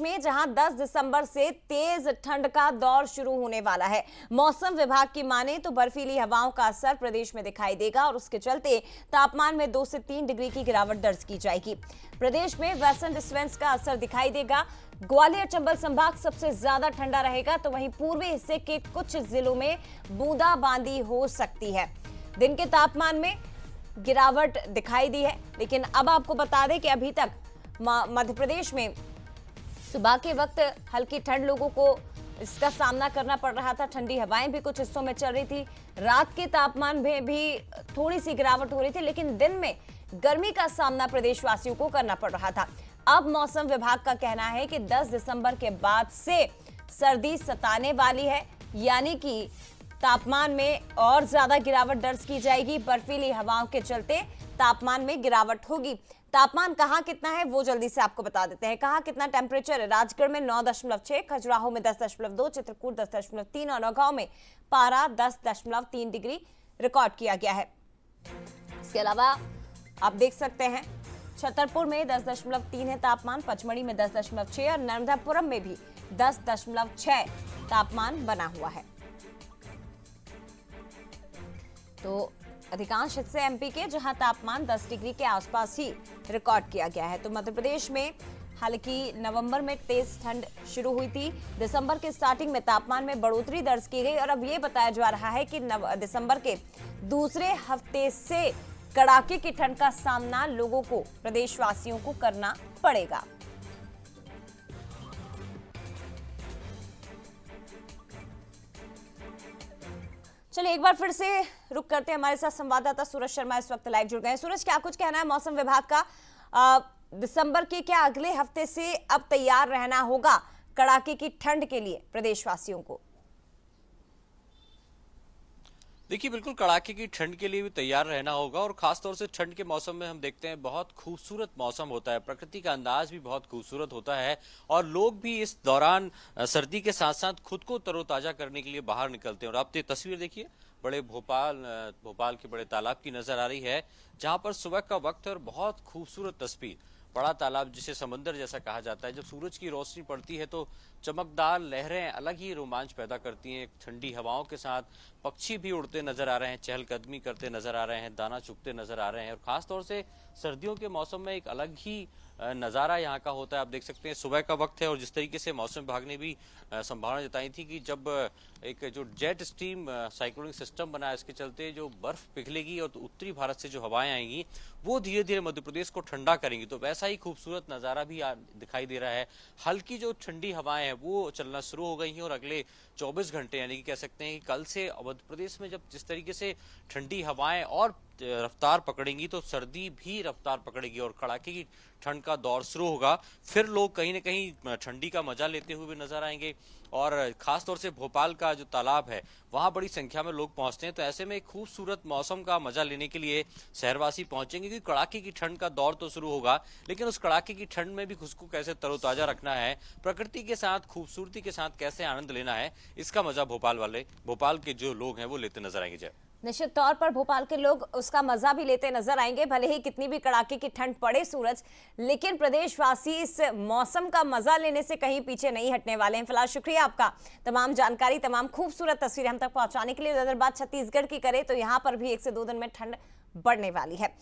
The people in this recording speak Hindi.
में जहां 10 दिसंबर से तेज ठंड का दौर शुरू होने वाला है। मौसम विभाग की माने तो बर्फीली हवाओं का असर प्रदेश में दिखाई देगा और उसके चलते तापमान में 2 से 3 डिग्री की गिरावट दर्ज की जाएगी। प्रदेश में वेस्टर्न डिस्टर्बेंस का असर दिखाई देगा। ग्वालियर चंबल संभाग सबसे ज्यादा ठंडा रहेगा, तो वहीं पूर्वी हिस्से के कुछ जिलों में बूंदाबांदी हो सकती है। दिन के तापमान में गिरावट दिखाई दी है, लेकिन अब आपको बता दें कि अभी तक मध्य प्रदेश में सुबह के वक्त हल्की ठंड लोगों को इसका सामना करना पड़ रहा था। ठंडी हवाएं भी कुछ हिस्सों में चल रही थी। रात के तापमान में भी थोड़ी सी गिरावट हो रही थी, लेकिन दिन में गर्मी का सामना प्रदेशवासियों को करना पड़ रहा था। अब मौसम विभाग का कहना है कि 10 दिसंबर के बाद से सर्दी सताने वाली है, यानी कि तापमान में और ज्यादा गिरावट दर्ज की जाएगी। बर्फीली हवाओं के चलते तापमान में गिरावट होगी। तापमान कहां कितना है वो जल्दी से आपको बता देते हैं। कहां कितना टेम्परेचर है? राजगढ़ में 9.6, खजुराहो में 10.2, चित्रकूट 10.3 और नौगांव में पारा 10.3 डिग्री रिकॉर्ड किया गया है। इसके अलावा आप देख सकते हैं छतरपुर में 10.3 है तापमान, पचमढ़ी में 10.6 और नर्मदापुरम में भी 10.6 तापमान बना हुआ है। तो अधिकांश हिस्से एमपी के जहां तापमान 10 डिग्री के आसपास ही रिकॉर्ड किया गया है। तो मध्य प्रदेश में हालांकि नवंबर में तेज ठंड शुरू हुई थी। दिसंबर के स्टार्टिंग में तापमान में बढ़ोतरी दर्ज की गई और अब ये बताया जा रहा है कि दिसंबर के दूसरे हफ्ते से कड़ाके की ठंड का सामना लोगों को, प्रदेशवासियों को करना पड़ेगा। चलिए एक बार फिर से रुक करते हैं। हमारे साथ संवाददाता सूरज शर्मा इस वक्त लाइव जुड़ गए हैं। सूरज, क्या कुछ कहना है मौसम विभाग का? दिसंबर के क्या अगले हफ्ते से अब तैयार रहना होगा कड़ाके की ठंड के लिए प्रदेशवासियों को? देखिए, बिल्कुल कड़ाके की ठंड के लिए भी तैयार रहना होगा और खासतौर से ठंड के मौसम में हम देखते हैं बहुत खूबसूरत मौसम होता है, प्रकृति का अंदाज भी बहुत खूबसूरत होता है और लोग भी इस दौरान सर्दी के साथ साथ खुद को तरोताजा करने के लिए बाहर निकलते हैं। और आप ये तस्वीर देखिए, बड़े भोपाल के बड़े तालाब की नजर आ रही है, जहां पर सुबह का वक्त है और बहुत खूबसूरत तस्वीर। बड़ा तालाब जिसे समंदर जैसा कहा जाता है, जब सूरज की रोशनी पड़ती है तो चमकदार लहरें अलग ही रोमांच पैदा करती हैं। ठंडी हवाओं के साथ पक्षी भी उड़ते नजर आ रहे हैं, चहलकदमी करते नजर आ रहे हैं, दाना चुगते नजर आ रहे हैं और खासतौर से सर्दियों के मौसम में एक अलग ही नज़ारा यहाँ का होता है। आप देख सकते हैं सुबह का वक्त है और जिस तरीके से मौसम विभाग ने भी संभावना जताई थी कि जब एक जो जेट स्ट्रीम साइक्लोनिक सिस्टम बना है, इसके चलते जो बर्फ पिघलेगी और उत्तरी भारत से जो हवाएं आएंगी वो धीरे धीरे मध्य प्रदेश को ठंडा करेंगी। तो वैसा ही खूबसूरत नज़ारा भी दिखाई दे रहा है। हल्की जो ठंडी हवाएं हैं वो चलना शुरू हो गई हैं और अगले 24 घंटे यानी कि कह सकते हैं कि कल से मध्य प्रदेश में जब जिस तरीके से ठंडी हवाएं और रफ्तार पकड़ेंगी तो सर्दी भी रफ्तार पकड़ेगी और कड़ाके की ठंड का दौर शुरू होगा। फिर लोग कहीं ना कहीं ठंडी का मजा लेते हुए नजर आएंगे और खासतौर से भोपाल का जो तालाब है वहां बड़ी संख्या में लोग पहुंचते हैं। तो ऐसे में खूबसूरत मौसम का मजा लेने के लिए शहरवासी पहुंचेंगे, क्योंकि कड़ाके की ठंड का दौर तो शुरू होगा, लेकिन उस कड़ाके की ठंड में भी खुद को कैसे तरोताजा रखना है, प्रकृति के साथ खूबसूरती के साथ कैसे आनंद लेना है, इसका मजा भोपाल के जो लोग हैं वो लेते नजर आएंगे। जय, निश्चित तौर पर भोपाल के लोग उसका मजा भी लेते नजर आएंगे, भले ही कितनी भी कड़ाके की ठंड पड़े सूरज, लेकिन प्रदेशवासी इस मौसम का मजा लेने से कहीं पीछे नहीं हटने वाले हैं। फिलहाल शुक्रिया आपका तमाम जानकारी, तमाम खूबसूरत तस्वीरें हम तक पहुंचाने के लिए। अगर बात छत्तीसगढ़ की करें तो यहाँ पर भी 1 से 2 दिन में ठंड बढ़ने वाली है।